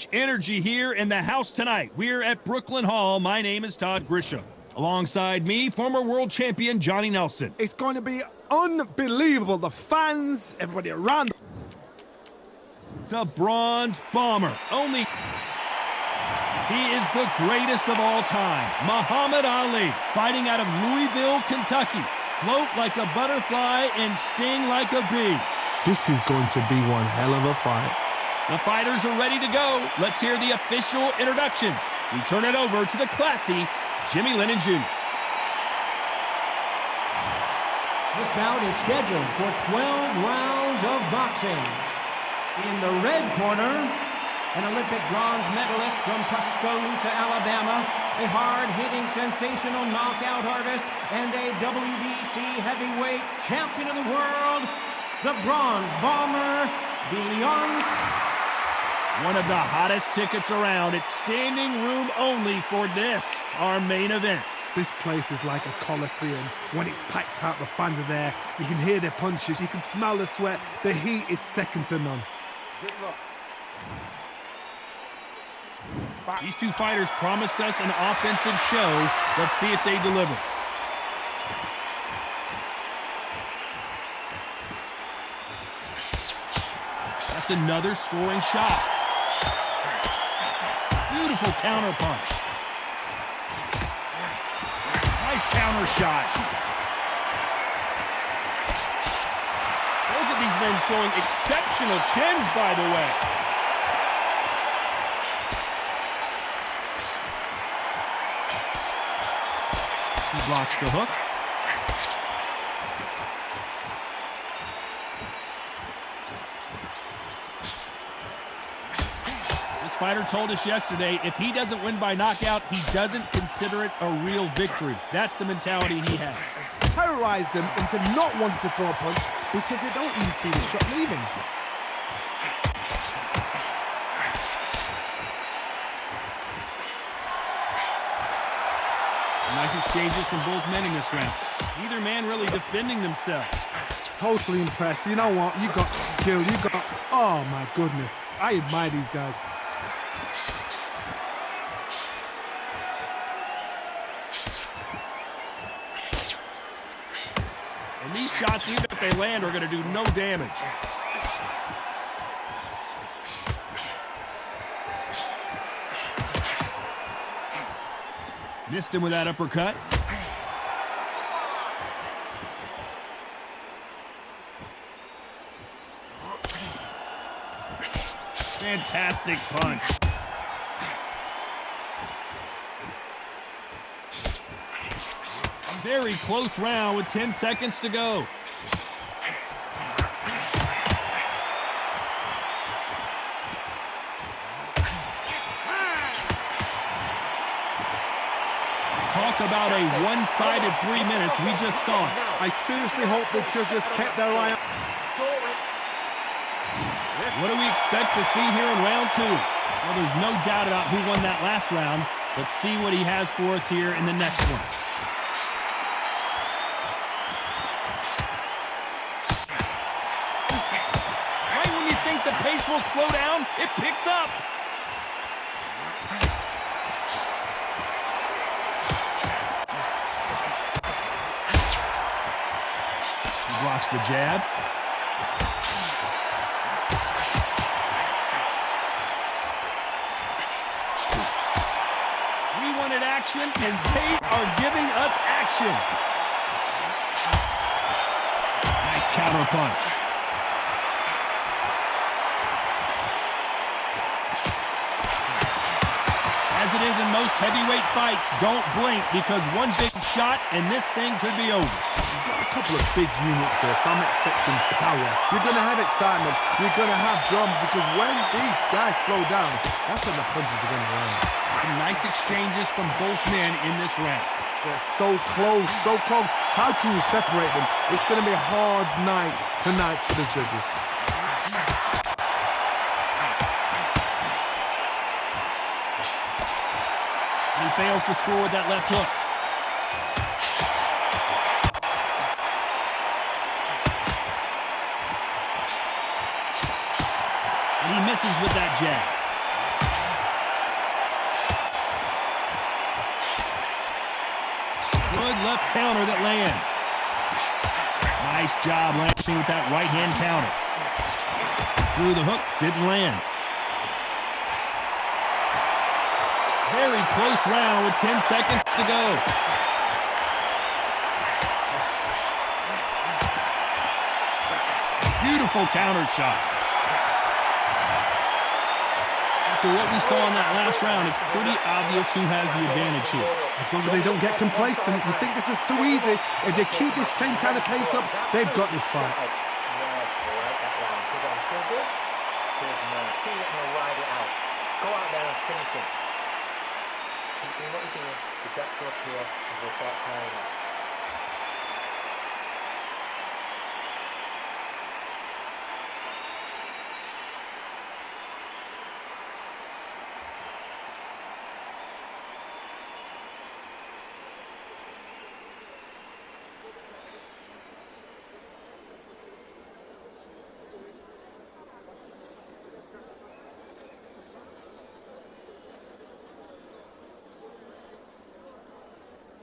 much energy here in the house tonight. We're at Brooklyn Hall. My name is Todd Grisham. Alongside me, former world champion Johnny Nelson. It's going to be unbelievable. The fans, everybody around. The Bronze Bomber. He is the greatest of all time. Muhammad Ali, fighting out of Louisville, Kentucky. Float like a butterfly and sting like a bee. This is going to be one hell of a fight. The fighters are ready to go. Let's hear the official introductions. We turn it over to the classy Jimmy Lennon Jr. This bout is scheduled for 12 rounds of boxing. In the red corner, an Olympic bronze medalist from Tuscaloosa, Alabama, a hard-hitting, sensational knockout artist, and a WBC heavyweight champion of the world, the Bronze Bomber, Deontay. One of the hottest tickets around. It's standing room only for this, our main event. This place is like a coliseum. When it's packed out, the fans are there. You can hear their punches. You can smell the sweat. The heat is second to none. Good luck. These two fighters promised us an offensive show. Let's see if they deliver. That's another scoring shot. Beautiful counter punch. Nice counter shot. Both of these men showing exceptional chins, by the way. He blocks the hook. This fighter told us yesterday, if he doesn't win by knockout, he doesn't consider it a real victory. That's the mentality he has. Terrorized them into not wanting to throw a punch because they don't even see the shot leaving. Nice exchanges from both men in this round. Neither man really defending themselves. Totally impressed. You know what? You got skill. You got... Oh, my goodness. I admire these guys. And these shots, even if they land, are going to do no damage. Missed him with that uppercut. Fantastic punch. Very close round with 10 seconds to go. Talk about a one-sided 3 minutes. We just saw it. I seriously hope the judges kept their eye on. What do we expect to see here in round two? Well, there's no doubt about who won that last round. Let's see what he has for us here in the next one. Right when you think the pace will slow down, it picks up. Blocks the jab. We wanted action, and they are giving us action. Nice counter punch. As it is in most heavyweight fights, don't blink because one big shot and this thing could be over. You've got a couple of big units here, so I'm expecting power. You're going to have excitement. You're going to have drama because when these guys slow down, that's when the punches are going to land. Some nice exchanges from both men in this round. They're so close, so close. How can you separate them? It's going to be a hard night tonight for the judges. And he fails to score with that left hook. And he misses with that jab. left counter that lands. Nice job landing with that right-hand counter. Through the hook, didn't land. Very close round with 10 seconds to go. Beautiful counter shot. After what we saw in that last round, it's pretty obvious who has the advantage here. As long as they don't get complacent, you think this is too easy. If they keep this same kind of pace up, they've got this fight. Go out there and finish it. Keep doing what you're doing. The depth up here and we'll start carrying it.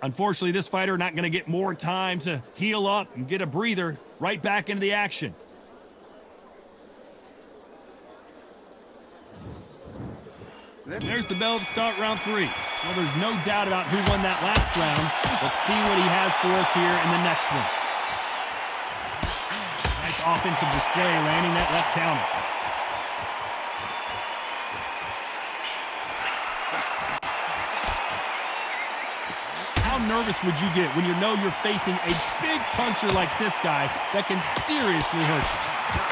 Unfortunately, this fighter not going to get more time to heal up and get a breather. Right back into the action. There's the bell to start round 3. Well, there's no doubt about who won that last round. Let's see what he has for us here in the next one. Nice offensive display, landing that left counter. How nervous would you get when you know you're facing a big puncher like this guy that can seriously hurt you?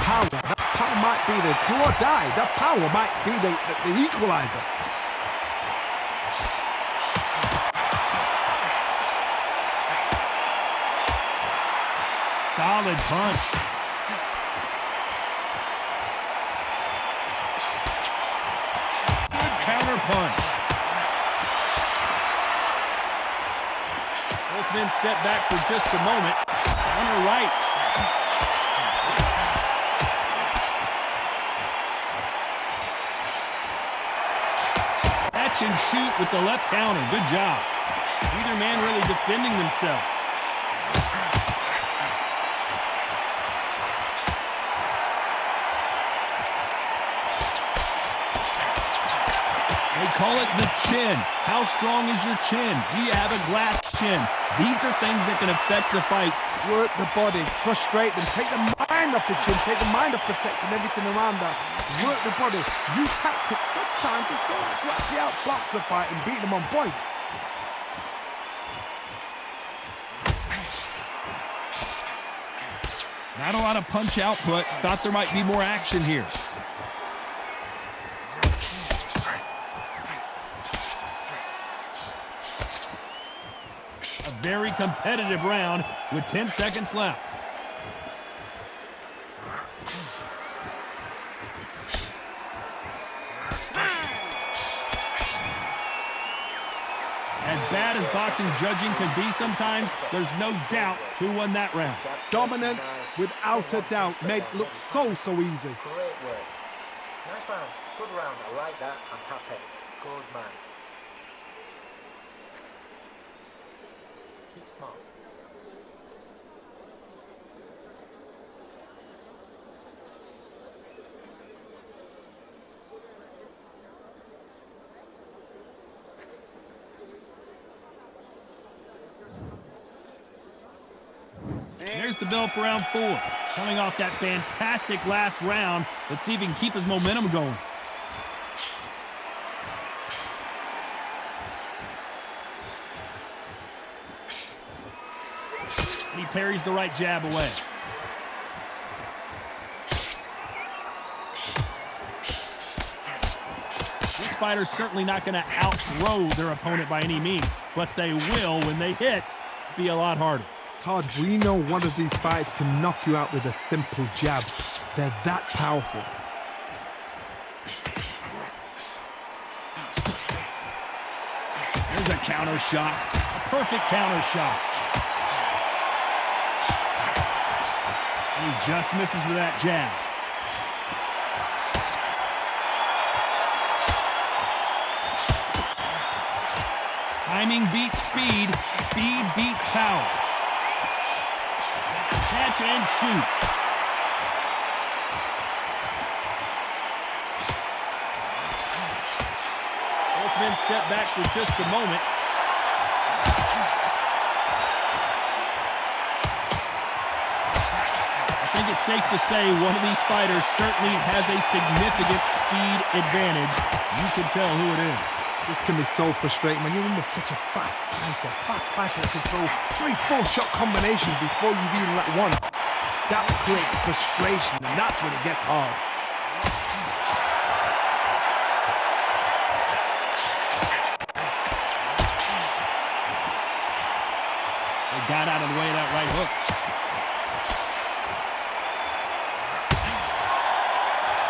Power. That power might be the do or die. That power might be the equalizer. Solid punch. Good counter punch. Both men step back for just a moment. Counter right. Catch and shoot with the left counter. Good job. Neither man really defending themselves. They call it the chin. How strong is your chin? Do you have a glass chin? These are things that can affect the fight. Work the body, frustrate them, take the mind off the chin, take the mind off protecting everything around that. Work the body, use tactics sometimes to so much to actually outbox a fight and beat them on points. Not a lot of punch output. Thought there might be more action here. Very competitive round with 10 seconds left. As bad as boxing judging can be sometimes, there's no doubt who won that round. Dominance, without a doubt, made it look so easy. Great work. Nice round. Good round. I like that. I'm happy. Good man. Keep smart. There's the bell for round 4. Coming off that fantastic last round, let's see if he can keep his momentum going. He parries the right jab away. This fighter's certainly not going to outthrow their opponent by any means, but they will, when they hit, be a lot harder. Todd, we know one of these fights can knock you out with a simple jab. They're that powerful. There's a counter shot. A perfect counter shot. And he just misses with that jab. Timing beats speed. Speed beats power. Catch and shoot. Both men step back for just a moment. I think it's safe to say one of these fighters certainly has a significant speed advantage. You can tell who it is. This can be so frustrating when you're under such a fast fighter that can throw 3 full-shot combinations before you've even let one. That creates frustration, and that's when it gets hard. They got out of the way of that right hook.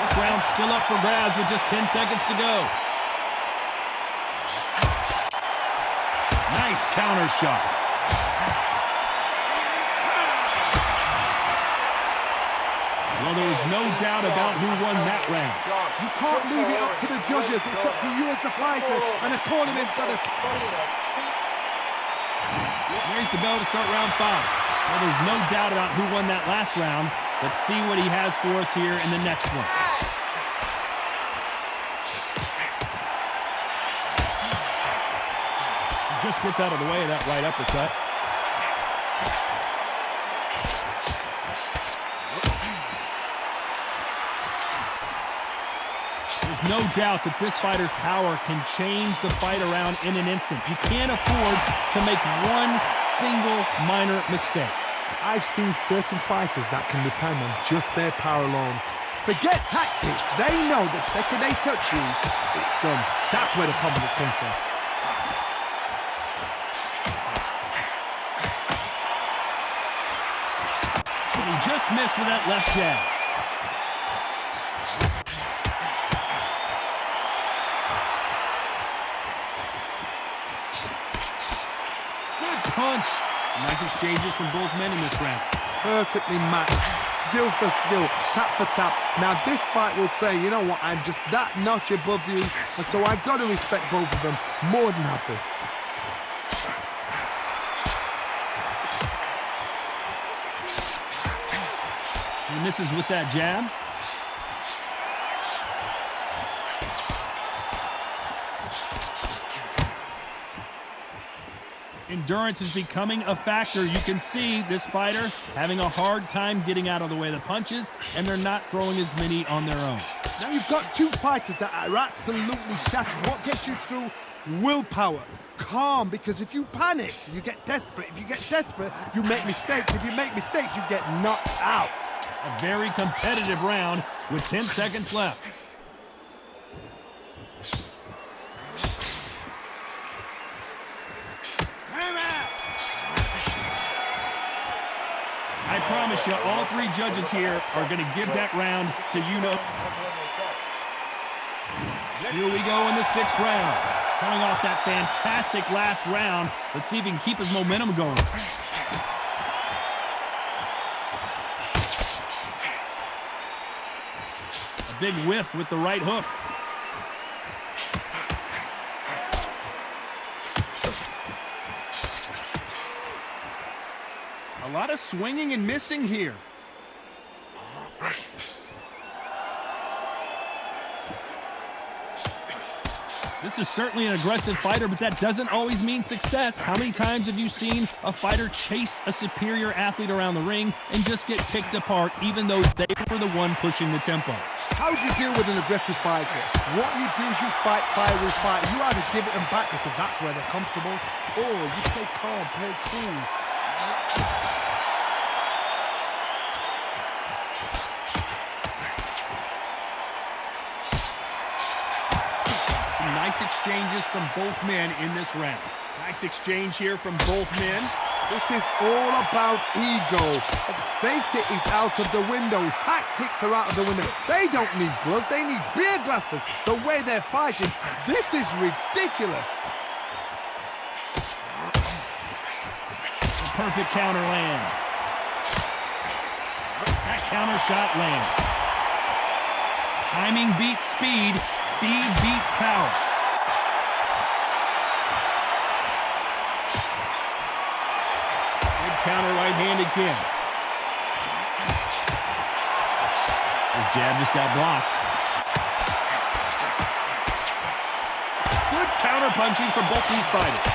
This round's still up for grabs with just 10 seconds to go. Nice counter shot. Well, there was no doubt about who won that round. You can't leave it up to the judges. It's up to you as the fighter, and the cornerman's got to... There's the bell to start round 5. Well, there's no doubt about who won that last round. Let's see what he has for us here in the next one. He just gets out of the way of that right uppercut. There's no doubt that this fighter's power can change the fight around in an instant. You can't afford to make one single minor mistake. I've seen certain fighters that can depend on just their power alone. Forget tactics. They know the second they touch you, it's done. That's where the confidence comes from. But he just missed with that left jab. Punch. Nice exchanges from both men in this round. Perfectly matched, skill for skill, tap for tap. Now this fight will say, you know what, I'm just that notch above you, and so I've got to respect both of them more than happy. He misses with that jab. Endurance is becoming a factor. You can see this fighter having a hard time getting out of the way of the punches, and they're not throwing as many on their own. Now you've got two fighters that are absolutely shattered. What gets you through? Willpower. Calm, because if you panic, you get desperate. If you get desperate, you make mistakes. If you make mistakes, you get knocked out. A very competitive round with 10 seconds left. I promise you, all 3 judges here are going to give that round to Here we go in the 6th round. Coming off that fantastic last round. Let's see if he can keep his momentum going. A big whiff with the right hook. A lot of swinging and missing here. This is certainly an aggressive fighter, but that doesn't always mean success. How many times have you seen a fighter chase a superior athlete around the ring and just get picked apart, even though they were the one pushing the tempo? How do you deal with an aggressive fighter? What you do is you fight fire with fire. You either give it them back because that's where they're comfortable, or you play calm, play cool. Nice exchanges from both men in this round. Nice exchange here from both men. This is all about ego. Safety is out of the window. Tactics are out of the window. They don't need gloves. They need beer glasses. The way they're fighting, this is ridiculous. The perfect counter lands. That counter shot lands. Timing beats speed. Speed beats power. in. His jab just got blocked. Good counter-punching for both these fighters.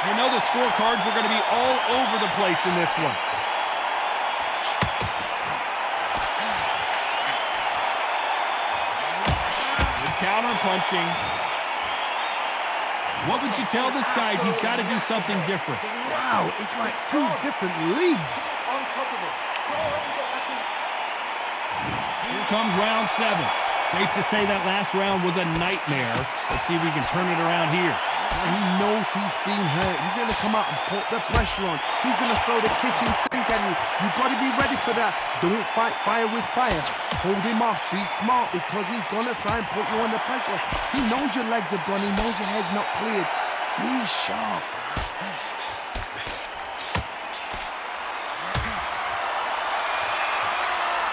You know the scorecards are going to be all over the place in this one. Good counter-punching. What would you tell this guy? He's got to do something different. Wow, it's like two different leagues. On top of it. Here comes round 7. Safe to say that last round was a nightmare. Let's see if we can turn it around here. And he knows he's been hurt. He's going to come out and put the pressure on. He's going to throw the kitchen sink at you. You've got to be ready for that. Don't fight fire with fire. Hold him off. Be smart because he's going to try and put you under pressure. He knows your legs are gone. He knows your head's not cleared. Be sharp.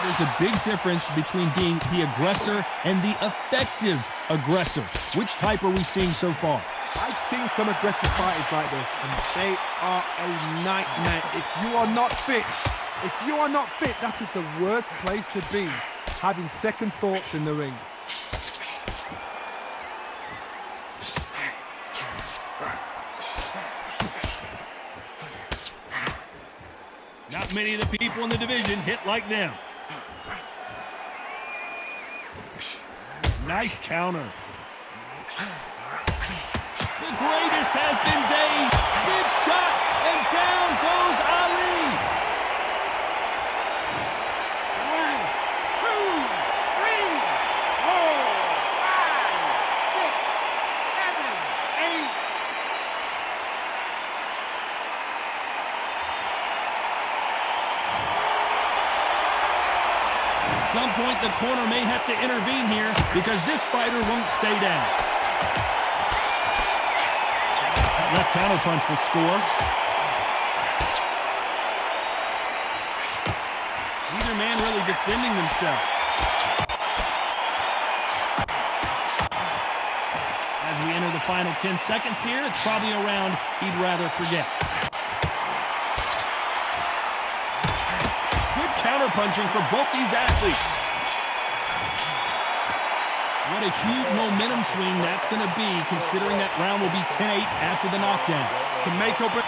There's a big difference between being the aggressor and the effective aggressor. Which type are we seeing so far? I've seen some aggressive fighters like this, and they are a nightmare. If you are not fit, that is the worst place to be, having second thoughts in the ring. Not many of the people in the division hit like them. Nice counter. The greatest has been dazed. Big shot, and down goes Ali. 1, 2, 3, 4, 5, 6, 7, 8. At some point, the corner may have to intervene here because this fighter won't stay down. Left counterpunch will score. Neither man really defending themselves. As we enter the final 10 seconds here, it's probably a round he'd rather forget. Good counterpunching for both these athletes. What a huge momentum swing that's going to be, considering that round will be 10-8 after the knockdown. To make or break.